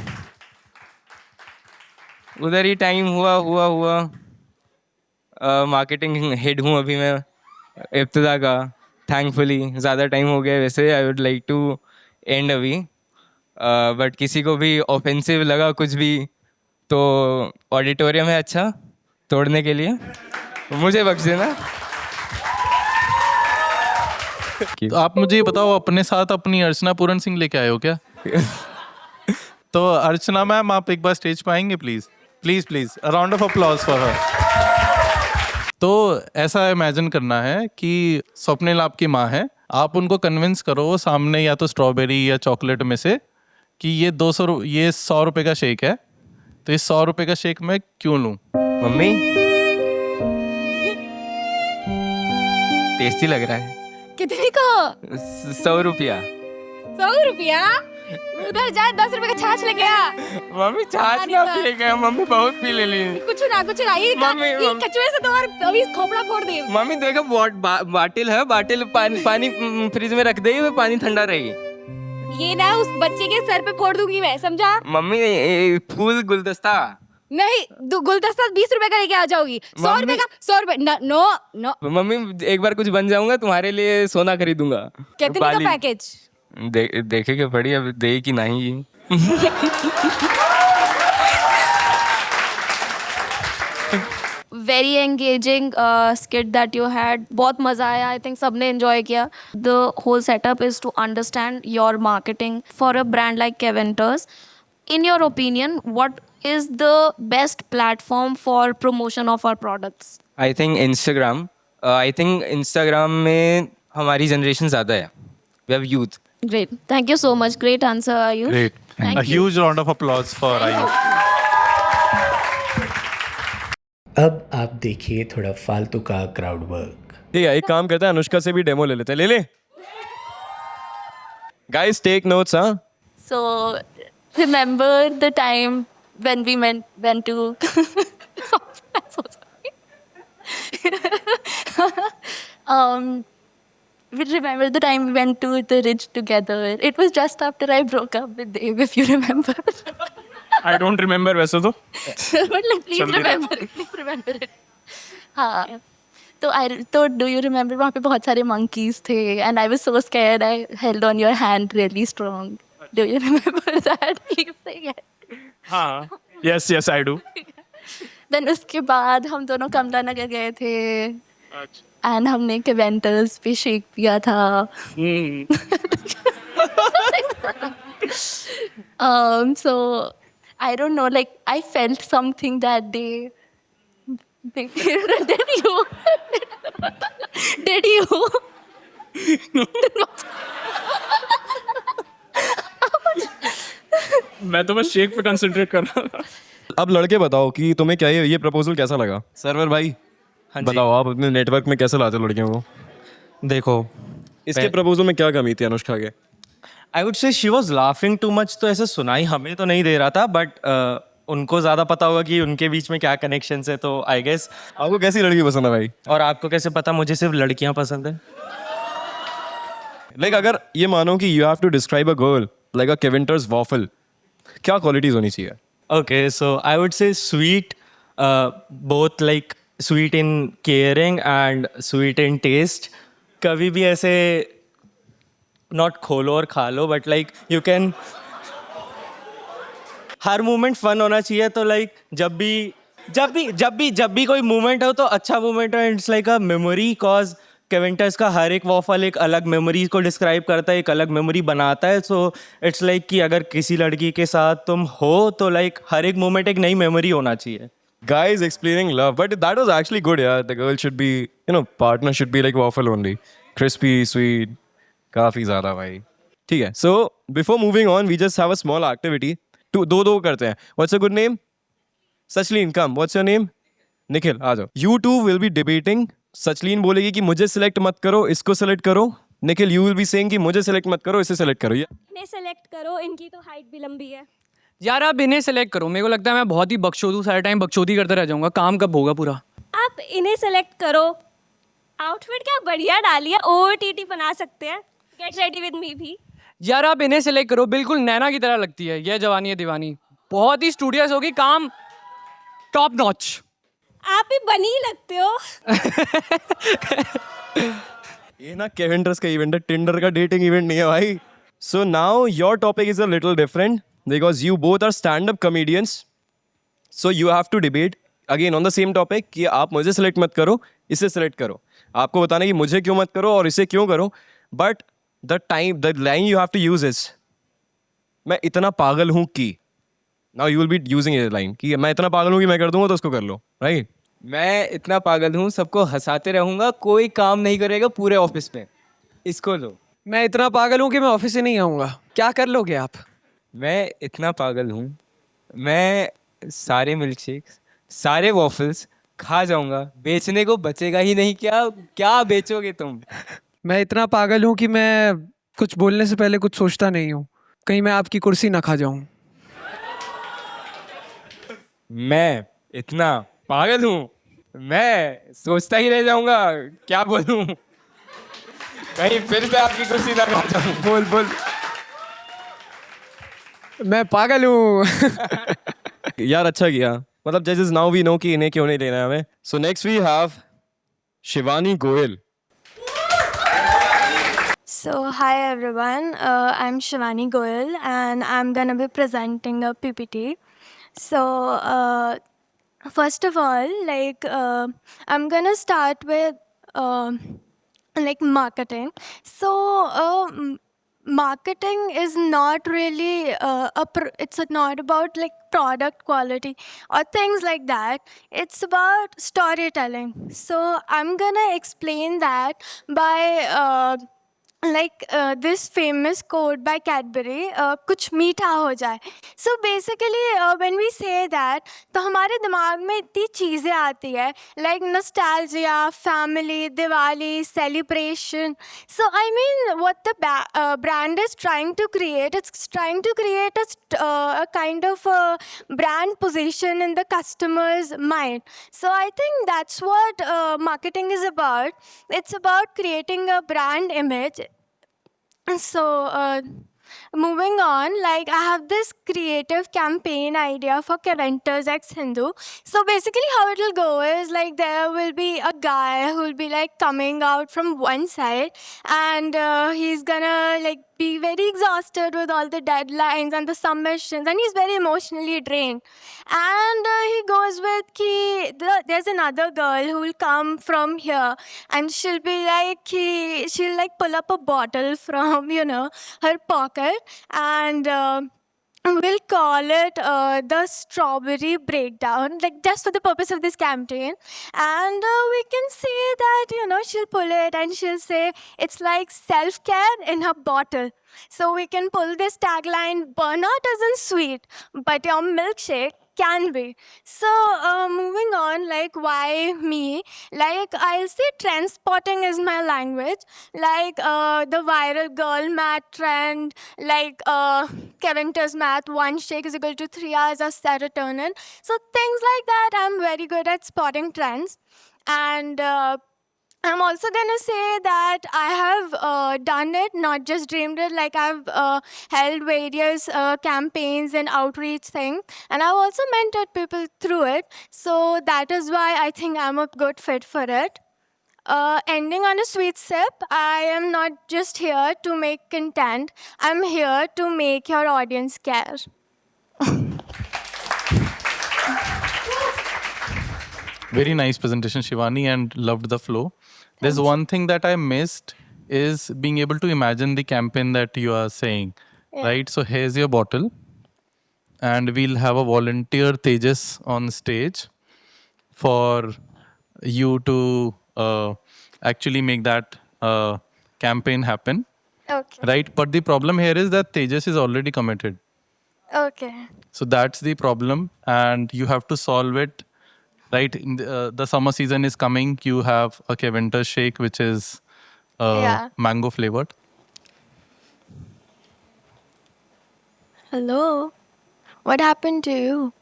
Speaker 6: उधर ही टाइम हुआ मार्केटिंग हेड हूँ अभी मैं इब्तिदा का, थैंकफुली. ज़्यादा टाइम हो गया वैसे, I would like to end अभी, बट किसी को भी ऑफेंसिव लगा कुछ भी तो ऑडिटोरियम है अच्छा तोड़ने के लिए, मुझे बख्श देना.
Speaker 2: तो आप मुझे ये बताओ, अपने साथ अपनी अर्चना पूरन सिंह लेके आए हो क्या? तो अर्चना मैम, आप एक बार स्टेज पे आएंगे please please please. A round of applause for her. तो ऐसा इमेजिन करना है कि स्वप्निल आपकी माँ है, आप उनको कन्विंस करो सामने या तो स्ट्रॉबेरी या चॉकलेट में से कि ये 100 रुपये का शेक है, तो इस 100 रुपये का शेक मैं क्यों लूँ?
Speaker 6: मम्मी टेस्टी लग रहा है.
Speaker 3: कितने का?
Speaker 6: 100 रुपया.
Speaker 3: 100 रुपया? उधर जा 10 रुपए का छाछ लेके आ.
Speaker 6: मम्मी छाछ ना पी गया, मम्मी बहुत पी ले ली.
Speaker 3: कुछ ना ये कचरे से तुम्हारे अभी खोपड़ा फोड़ दे.
Speaker 6: मम्मी देखो बाटिल है, बाटिल पानी फ्रिज में रख दे, पानी ठंडा रहेगी.
Speaker 3: ये ना उस बच्चे के सर पे फोड़ दूंगी मैं, समझा?
Speaker 6: मम्मी फूल गुलदस्ता
Speaker 3: नहीं, गुलदस्ता 20 रुपए का लेके आ जाओगी। 100 रुपए का, 100 रुपए। नो नो,
Speaker 6: मम्मी एक बार कुछ बन जाऊंगा तुम्हारे लिए सोना खरीदूंगा।
Speaker 3: कितने का पैकेज?
Speaker 6: देखेगा पड़ी अब दे कि नहीं।
Speaker 7: Very engaging skit that you had. बहुत मज़ा आया. I think सबने enjoy किया. The whole setup is to understand your marketing for a brand like Kevinters. In your opinion, what is the best platform for promotion of our products?
Speaker 6: I think Instagram में हमारी generation ज़्यादा है. We have youth.
Speaker 7: Great. Thank you so much. Great answer, Ayush.
Speaker 2: Great.
Speaker 7: Thank
Speaker 2: A
Speaker 7: you.
Speaker 2: huge round of applause for Ayush.
Speaker 12: अब आप देखिए थोड़ा फालतू का क्राउड वर्क.
Speaker 5: ठीक है, एक काम करते हैं, अनुष्का से भी डेमो ले लेते हैं. ले गाइस, टेक नोट्स. हाँ,
Speaker 7: So, remember the time when we went to. I'm so sorry. We remember the time we went to the Ridge together. It was just after I broke up with Dave, if you remember.
Speaker 2: I don't remember वैसे तो.
Speaker 7: But like, please remember it. Please remember it. हाँ. तो do you remember वहाँ पे बहुत सारे monkeys थे and I was so scared. I held on your hand really strong. Do you remember that? Please say yes.
Speaker 2: हाँ. Yes, yes, I do.
Speaker 7: Then उसके बाद हम दोनों कमला नगर गए थे. And हमने Kevinters पे शेक पिया था. So I don't know, like I felt something that day. Did you? Did you?
Speaker 2: मैं तो बस शेक पे कंसंट्रेट कर रहा था.
Speaker 5: अब लड़के बताओ कि तुम्हें क्या ये प्रपोजल कैसा लगा. सर्वर भाई, बताओ आप अपने नेटवर्क में कैसे लाते हो लड़कियों को.
Speaker 13: देखो,
Speaker 5: इसके प्रपोजल में क्या कमी थी अनुष्का के.
Speaker 13: आई वुड से she was laughing too much. तो ऐसे सुनाई हमें तो नहीं दे रहा था, बट उनको ज़्यादा पता होगा कि उनके बीच में क्या कनेक्शंस है. तो आई गेस.
Speaker 5: आपको कैसी लड़की पसंद है भाई.
Speaker 13: और आपको कैसे पता मुझे सिर्फ लड़कियां पसंद है.
Speaker 5: लाइक अगर ये मानो कि you have to describe a girl like a Keventers waffle, क्या क्वालिटीज होनी चाहिए.
Speaker 13: Okay, so I would say sweet, both like sweet in caring and sweet in taste. कभी भी ऐसे नॉट खोलो और खा लो, बट लाइक यू कैन. हर मोमेंट फन होना चाहिए. तो लाइक जब भी कोई मोमेंट हो तो अच्छा मोमेंट हो. It's like a memory. Cause Keventers का हर एक वॉफल एक अलग मेमोरी को डिस्क्राइब करता है, एक अलग मेमोरी बनाता है. सो इट्स लाइक कि अगर किसी लड़की के साथ तुम हो तो लाइक हर एक मोमेंट एक नई मेमोरी होना चाहिए.
Speaker 5: Guys explaining love, but that was actually good. Yeah, the girl should be, partner should be like waffle only, crispy, sweet, काफी ज़्यादा भाई. ठीक है. So before moving on, we just have a small activity. दो करते हैं. What's your good name? Sachleen, come. What's your name? Nikhil, आ जाओ. You two will be debating. Sachleen बोलेगी कि मुझे select मत करो, इसको select करो. Nikhil, you will be saying कि मुझे select मत करो, इसे select करो.
Speaker 8: इन्हें सेलेक्ट करो, इनकी तो हाइट भी लंबी है.
Speaker 9: यार आप इन्हें सेलेक्ट करो. मेरे को लगता है मैं बहुत ही बकचोद हूँ. सारा टाइम बकचोदी करते रह जाऊंगा. काम कब होगा पूरा.
Speaker 8: आप इन्हें सेलेक्ट करो. आउटफिट क्या बढ़िया डाली है. OOTT बना सकते हैं. गेट रेडी विद मी भी.
Speaker 9: यार आप इन्हें सेलेक्ट करो. बिल्कुल नैना की तरह लगती है. ये जवानी है दीवानी. बहुत ही स्टूडियस होगी. काम टॉप नॉच.
Speaker 8: आप भी बनी लगते हो.
Speaker 5: ये ना केविंटर्स का इवेंट है, टिंडर का डेटिंग इवेंट नहीं है भाई. So now your topic is a little different because you both are stand-up comedians. So you have to debate again on the same topic कि आप मुझे select मत करो, इसे select करो. आपको बताना कि मुझे क्यों मत करो और इसे क्यों करो. But the line you have to use is मैं इतना पागल हूँ कि. Now you will be using a line कि मैं इतना पागल हूँ कि मैं कर दूंगा तो उसको कर लो. Right?
Speaker 6: मैं इतना पागल हूँ, सबको हंसाते रहूँगा, कोई काम नहीं करेगा पूरे ऑफिस में. इसको लो.
Speaker 9: मैं इतना पागल हूँ कि मैं ऑफिस से नहीं आऊँगा. क्या कर लोगे आप.
Speaker 6: मैं इतना पागल हूँ, मैं सारे मिल्क शेक्स, सारे वॉफल्स खा जाऊंगा. बेचने को बचेगा ही नहीं. क्या बेचोगे तुम.
Speaker 9: मैं इतना पागल हूँ कि मैं कुछ बोलने से पहले कुछ सोचता नहीं हूँ. कहीं मैं आपकी कुर्सी ना खा जाऊँ.
Speaker 6: मैं इतना पागल हूँ, मैं सोचता ही रह जाऊंगा. क्या बोलूँ. कहीं फिर से आपकी कुर्सी ना खा जाऊँ. बोल.
Speaker 9: मैं पागल हूँ.
Speaker 5: यार अच्छा किया. मतलब जजेस now we know कि इन्हें क्यों नहीं लेना है हमें. So next we have Shivani Goyal.
Speaker 8: So, hi everyone, I'm Shivani Goyal and I'm gonna be presenting a PPT. So, first of all, I'm gonna start with marketing. So, marketing is not really it's not about like product quality or things like that. It's about storytelling. So I'm gonna explain that by this famous quote by Cadbury, कुछ मीठा हो जाए. So basically when we say that, तो हमारे दिमाग में इतनी चीज़ें आती है, like nostalgia, family, Diwali, celebration. So I mean what the brand is trying to create, it's trying to create a kind of a brand position in the customer's mind. So I think that's what marketing is about. It's about creating a brand image. So, moving on, like I have this creative campaign idea for Keventer's X Hindu. So basically, how it'll go is like there will be a guy who will be like coming out from one side, and he's gonna like be very exhausted with all the deadlines and the submissions, and he's very emotionally drained. And he goes with there's another girl who will come from here, and she'll be like she'll like pull up a bottle from her pocket, and we'll call it the strawberry breakdown, like just for the purpose of this campaign. And we can say that she'll pull it and she'll say it's like self-care in her bottle. So we can pull this tagline, burnout isn't sweet, but your milkshake can be. So moving on, like why me? Like I'll say trend spotting is my language. Like the viral girl math trend, like Keventer's math, 1 shake is equal to 3 hours of serotonin. So things like that, I'm very good at spotting trends. And I'm also gonna say that I have done it, not just dreamed it. Like I've held various campaigns and outreach things, and I've also mentored people through it. So that is why I think I'm a good fit for it. Ending on a sweet sip, I am not just here to make content. I'm here to make your audience care.
Speaker 2: Very nice presentation, Shivani, and loved the flow. There's one thing that I missed is being able to imagine the campaign that you are saying, right? So here's your bottle, and we'll have a volunteer Tejas on stage for you to actually make that campaign happen,
Speaker 8: Okay.
Speaker 2: right? But the problem here is that Tejas is already committed.
Speaker 8: Okay.
Speaker 2: So that's the problem, and you have to solve it. Right, in the summer season is coming. You have a Keventer shake, which is mango flavored.
Speaker 8: Hello. What happened to you?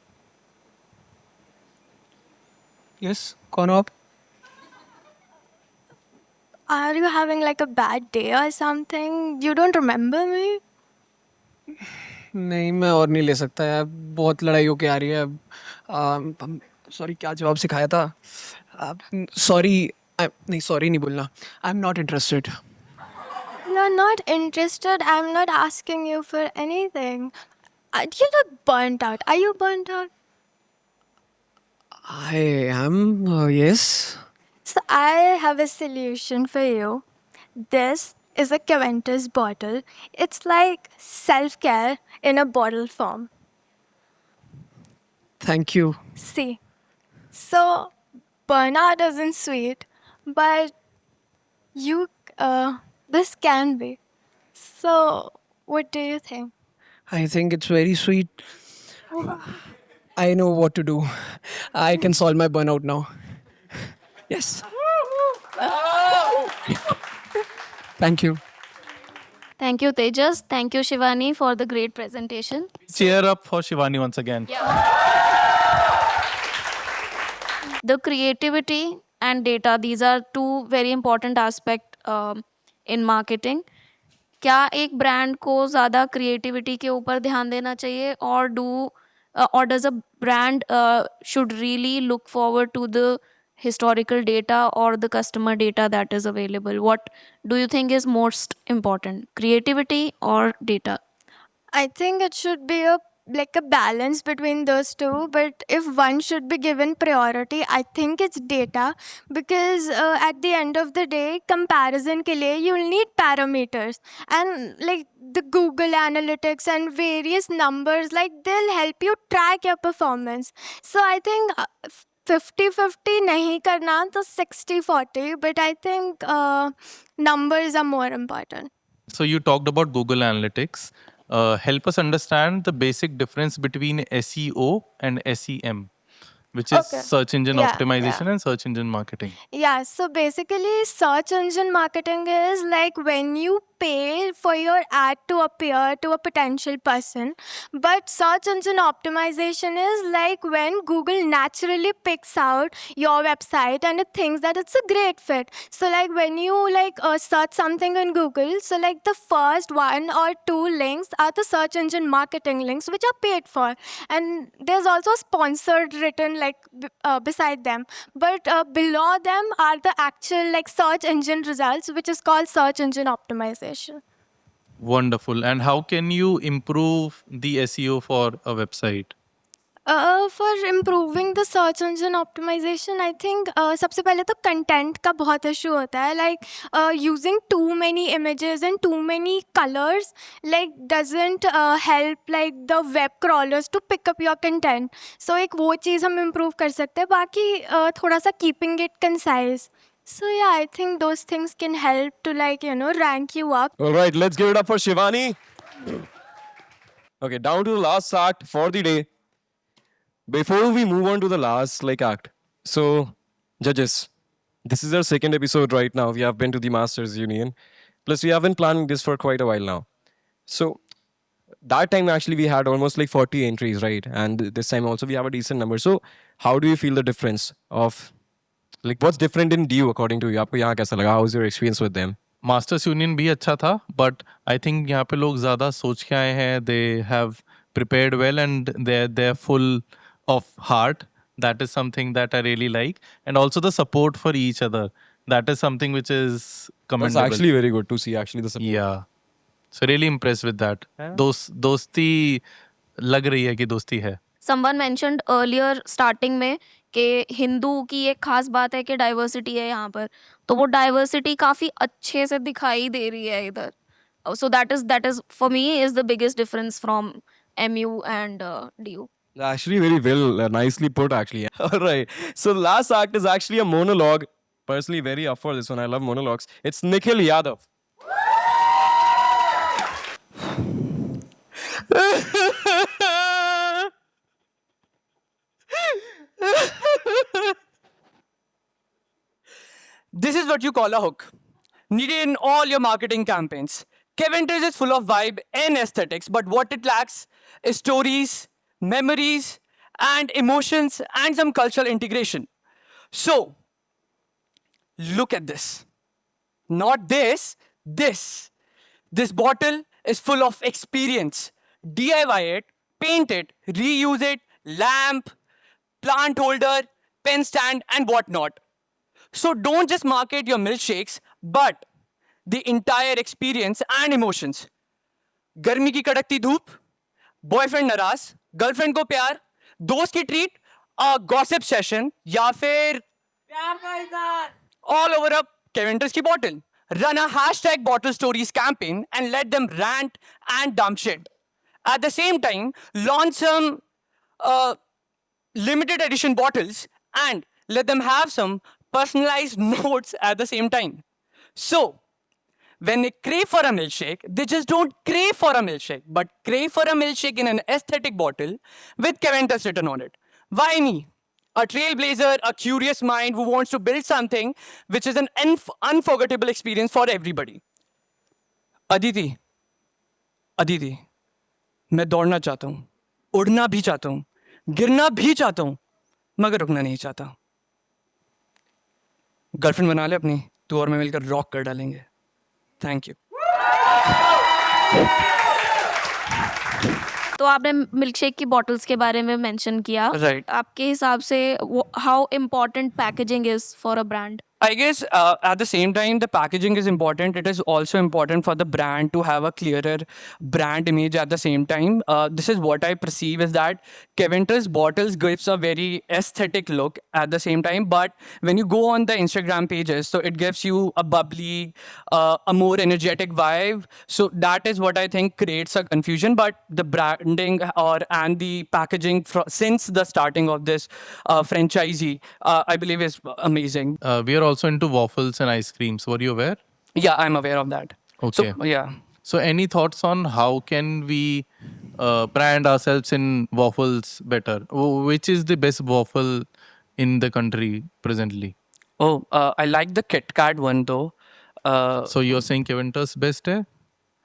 Speaker 9: Yes, कौन हो आप?
Speaker 8: Are you having like a bad day or something? You don't remember me?
Speaker 9: नहीं, मैं और नहीं ले सकता यार, बहुत लड़ाई होके आ रही है. सॉरी, क्या जवाब सिखाया था? सॉरी, नहीं सॉरी नहीं बोलना. I am not interested.
Speaker 8: You're not interested. I'm not asking you for anything. You look burnt out. Are you burnt out?
Speaker 9: I am, yes.
Speaker 8: So I have a solution for you. This is a Keventer's bottle. It's like self-care in a bottle form.
Speaker 9: Thank you.
Speaker 8: See, so burnout isn't sweet, but this can be. So what do you think?
Speaker 9: I think it's very sweet. I know what to do. I can solve my burnout now. Yes. Thank you.
Speaker 7: Thank you, Tejas. Thank you, Shivani, for the great presentation.
Speaker 2: Cheer up for Shivani once again.
Speaker 7: The creativity and data, these are two very important aspects in marketing. क्या एक brand को ज़्यादा creativity के ऊपर ध्यान देना चाहिए, or does a brand should really look forward to the historical data or the customer data that is available? What do you think is most important, creativity or data?
Speaker 14: I think it should be a balance between those two, but if one should be given priority, I think it's data, because at the end of the day, comparison ke liye you'll need parameters, and like the Google Analytics and various numbers, like they'll help you track your performance. So I think 50-50 nahi karna, to 60-40, but I think numbers are more important.
Speaker 2: So you talked about Google Analytics. Help us understand the basic difference between SEO and SEM, which is
Speaker 14: Okay.
Speaker 2: search engine
Speaker 14: Yeah,
Speaker 2: optimization and search engine marketing.
Speaker 14: Yeah, so basically, search engine marketing is like when you pay for your ad to appear to a potential person. But search engine optimization is like when Google naturally picks out your website and it thinks that it's a great fit. So like when you search something in Google, so like the first 1 or 2 links are the search engine marketing links, which are paid for, and there's also sponsored written beside them. But below them are the actual search engine results, which is called search engine optimization.
Speaker 2: Wonderful. And how can you improve the SEO for a website?
Speaker 14: For improving the search engine optimization, I think सबसे पहले तो content का बहुत issue होता है, using too many images and too many colors doesn't help the web crawlers to pick up your content. So एक वो चीज़ हम improve कर सकते हैं, बाकी थोड़ा सा keeping it concise. So yeah, I think those things can help to rank you up.
Speaker 5: All right, let's give it up for Shivani. Okay, down to the last act for the day. Before we move on to the last act, so judges, this is our second episode right now. We have been to the Masters Union. Plus, we have been planning this for quite a while now. So that time actually we had almost 40 entries, right? And this time also we have a decent number. So how do you feel the difference of what's different in DU according to you? आपको यहाँ कैसा लगा? How was your experience with them?
Speaker 2: Masters union भी अच्छा था, but I think यहाँ पे लोग ज़्यादा सोच के आए हैं. They have prepared well and they are full of heart. That is something that I really like. And also the support for each other. That is something which is commendable.
Speaker 5: That's actually very good to see actually the support.
Speaker 2: Yeah. So really impressed with that. दोस्ती लग रही है कि दोस्ती है.
Speaker 7: Someone mentioned earlier starting में कि हिंदू की एक खास बात है कि डाइवर्सिटी है यहाँ पर, तो वो डाइवर्सिटी काफ़ी अच्छे से दिखाई दे रही है इधर. So that is for me is the biggest difference from MU and DU.
Speaker 5: Actually, very well, nicely put actually. All right. So the last act is actually a monologue. Personally, very up for this one. I love monologues. It's Nikhil Yadav.
Speaker 4: This is what you call a hook. Needed in all your marketing campaigns. Kevinters is full of vibe and aesthetics, but what it lacks is stories, memories, and emotions, and some cultural integration. So, look at this. Not this, this. This bottle is full of experience. DIY it, paint it, reuse it, lamp, plant holder, pen stand, and whatnot. So don't just market your milkshakes, but the entire experience and emotions. गर्मी की कड़कती धूप, boyfriend नाराज, girlfriend को प्यार, दोस्त की treat, a gossip session, या फिर all over a Kevinters की bottle. Run a hashtag bottle stories campaign and let them rant and dump shit. At the same time, launch some limited edition bottles and let them have some personalized notes at the same time. So, when they crave for a milkshake, they just don't crave for a milkshake, but crave for a milkshake in an aesthetic bottle with Kevinters written on it. Why me? A trailblazer, a curious mind who wants to build something which is an unforgettable experience for everybody. Aditi, मैं दौड़ना चाहता हूँ, उड़ना भी चाहता हूँ, गिरना भी चाहता हूँ, मगर रुकना नहीं चाहता. गर्लफ्रेंड बना ले अपनी, तू और मैं मिलकर रॉक कर डालेंगे. Thank you.
Speaker 7: तो आपने मिल्क शेक की बॉटल्स के बारे में मेंशन किया
Speaker 15: Right.
Speaker 7: आपके हिसाब से how important packaging is for a brand
Speaker 15: I guess at the same time, the packaging is important. It is also important for the brand to have a clearer brand image at the same time. This is what I perceive is that Kevinter's bottles gives a very aesthetic look at the same time. But when you go on the Instagram pages, so it gives you a bubbly, a more energetic vibe. So that is what I think creates a confusion. But the branding and the packaging since the starting of this franchisee, I believe is amazing.
Speaker 2: We are also into waffles and ice creams. Were you aware?
Speaker 15: Yeah, I'm aware of that.
Speaker 2: Okay.
Speaker 15: So, yeah.
Speaker 2: So any thoughts on how can we brand ourselves in waffles better? Which is the best waffle in the country presently?
Speaker 15: Oh, I like the Kit Kat one though.
Speaker 2: So you're saying Kevinter's best है?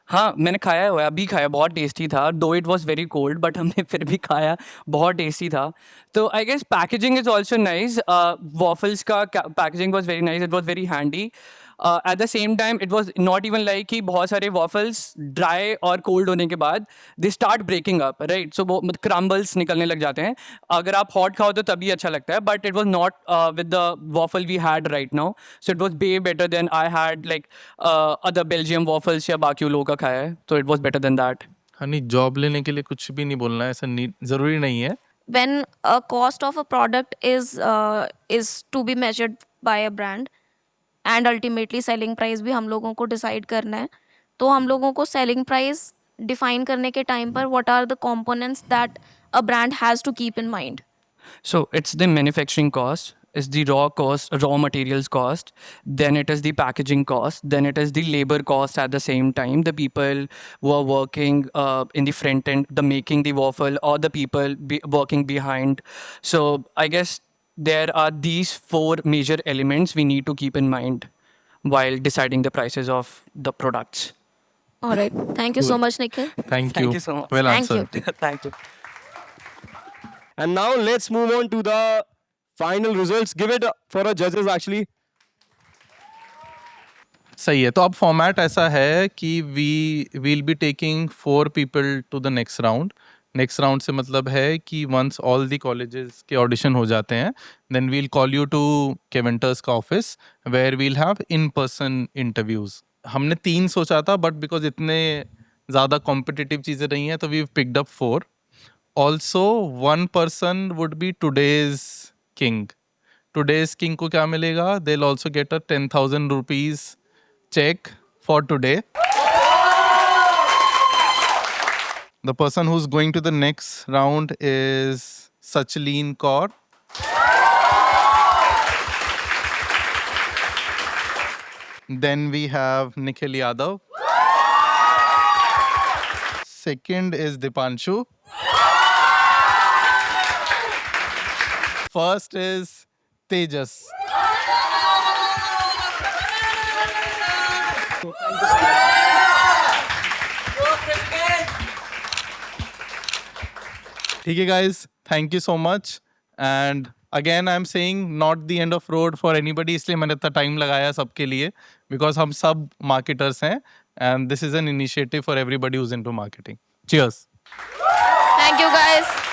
Speaker 15: हाँ मैंने खाया हुआ है अभी खाया बहुत tasty था though it was very cold but हमने फिर भी खाया बहुत टेस्टी था तो I guess packaging is also nice waffles का packaging was very nice it was very handy at the same time it was not even like कि बहुत सारे वॉफल्स ड्राई और कोल्ड होने के बाद they start breaking up right so वो crumbles निकलने लग जाते हैं अगर आप हॉट खाओ तो तभी अच्छा लगता है but it was not with the waffle we had right now so it was way better than I had like other Belgium waffles या बाकी लोगों का खाया है तो it was better than that
Speaker 2: honey job लेने के लिए कुछ भी नहीं बोलना है ऐसा जरूरी नहीं है
Speaker 7: when a cost of a product is to be measured by a brand and ultimately selling price भी हम लोगों को decide करना है तो हम लोगों को selling price define करने के time पर what are the components that a brand has to keep in mind
Speaker 15: So it's the manufacturing cost, is the raw cost, raw materials cost, then it is the packaging cost, then it is the labor cost at the same time. The people who are working in the front end, the making the waffle, or the people working behind. So I guess there are these four major elements we need to keep in mind while deciding the prices of the products.
Speaker 7: all right thank you so much Nikhil
Speaker 2: Thank
Speaker 15: Thank you so much.
Speaker 2: Well
Speaker 7: Thank you.
Speaker 2: answered.
Speaker 15: Thank you.
Speaker 5: And now let's move on to the final results. Give it for our judges actually.
Speaker 2: सही है तो अब format ऐसा है कि we will be taking 4 people to the next round से मतलब है कि वंस ऑल द कॉलेजेस के ऑडिशन हो जाते हैं then we'll call you to Keventers का office where we'll have in person interviews हमने 3 सोचा था बट बिकॉज इतने ज़्यादा कॉम्पिटिटिव चीज़ें नहीं हैं तो we picked up 4 also 1 person would be today's king को क्या मिलेगा they will also get a 10,000 rupees check for today. The person who's going to the next round is Sachin Kaur. Then we have Nikhil Yadav. Second is Dipanshu. First is Tejas. ठीक है guys, thank you so much and again I'm saying not the end of road for anybody इसलिए मैंने इतना time लगाया सबके लिए because हम सब marketers हैं and this is an initiative for everybody who's into marketing. Cheers.
Speaker 7: thank you guys